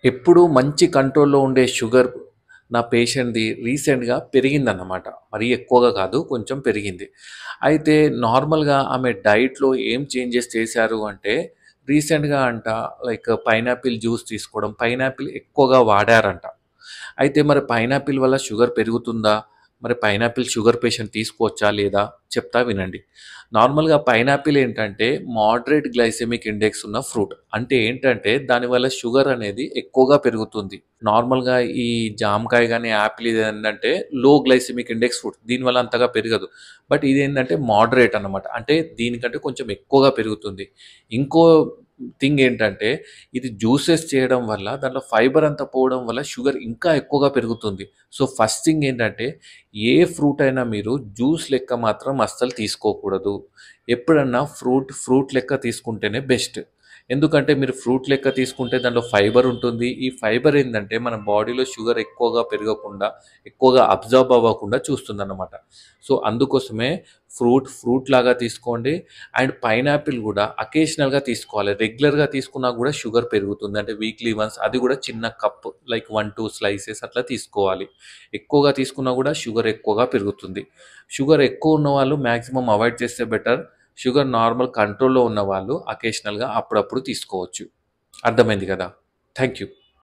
ఎప్పుడూ మంచి కంట్రోల్‌లో ఉండే షుగర్ నా పేషెంట్‌ది రీసెంట్‌గా పెరిగిందన్నమాట. మరీ ఎక్కువగా కాదు, కొంచెం పెరిగింది. అయితే నార్మల్‌గా ఆమె డైట్‌లో ఏం చేంజెస్ చేశారు అంటే, రీసెంట్‌గా లైక్ పైనాపిల్ జ్యూస్ తీసుకోవడం, పైనాపిల్ ఎక్కువగా వాడారంట. అయితే మరి పైనాపిల్ వల్ల షుగర్ పెరుగుతుందా? మరి పైనాపిల్ షుగర్ పేషెంట్ తీసుకోవచ్చా లేదా? చెప్తా వినండి. నార్మల్‌గా పైనాపిల్ ఏంటంటే మోడరేట్ గ్లైసెమిక్ ఇండెక్స్ ఉన్న ఫ్రూట్. అంటే ఏంటంటే దానివల్ల షుగర్ అనేది ఎక్కువగా పెరుగుతుంది. నార్మల్‌గా ఈ జామకాయ గాని, యాపిల్ ఇదేంటంటే లో గ్లైసెమిక్ ఇండెక్స్ ఫుడ్. దీనివల్ల అంతగా పెరగదు. బట్ ఇదేంటంటే మోడరేట్ అన్నమాట. అంటే దీనికంటే కొంచెం ఎక్కువగా పెరుగుతుంది. ఇంకో థింగ్ ఏంటంటే ఇది జ్యూసెస్ చేయడం వల్ల దాంట్లో ఫైబర్ అంతా పోవడం వల్ల షుగర్ ఇంకా ఎక్కువగా పెరుగుతుంది. సో, ఫస్ట్ థింగ్ ఏంటంటే ఏ ఫ్రూట్ అయినా మీరు జ్యూస్ లెక్క మాత్రం అస్సలు తీసుకోకూడదు. ఎప్పుడన్నా ఫ్రూట్ లెక్క తీసుకుంటేనే బెస్ట్. ఎందుకంటే మీరు ఫ్రూట్ లెక్క తీసుకుంటే దాంట్లో ఫైబర్ ఉంటుంది. ఈ ఫైబర్ ఏందంటే మన బాడీలో షుగర్ ఎక్కువగా పెరగకుండా, ఎక్కువగా అబ్జార్బ్ అవ్వకుండా చూస్తుందన్నమాట. సో, అందుకోసమే ఫ్రూట్ లాగా తీసుకోండి. అండ్ పైనాపిల్ గూడా అకేషనల్‌గా తీసుకోవాలి. రెగ్యులర్‌గా తీసుకున్నా గూడా షుగర్ పెరుగుతుంది. అంటే వీక్లీ వన్స్ అది గూడా చిన్న కప్ లైక్ 1, 2 స్లైసెస్ అట్లా తీసుకోవాలి. ఎక్కువగా తీసుకున్నా గూడా షుగర్ ఎక్కువగా పెరుగుతుంది. షుగర్ ఎక్కువ ఉన్నవాళ్ళు మాక్సిమం అవాయిడ్ చేస్తే బెటర్. షుగర్ నార్మల్ కంట్రోల్‌లో ఉన్నవాళ్ళు అకేషనల్‌గా అప్పుడప్పుడు తీసుకోవచ్చు. అర్థమైంది గదా! Thank you.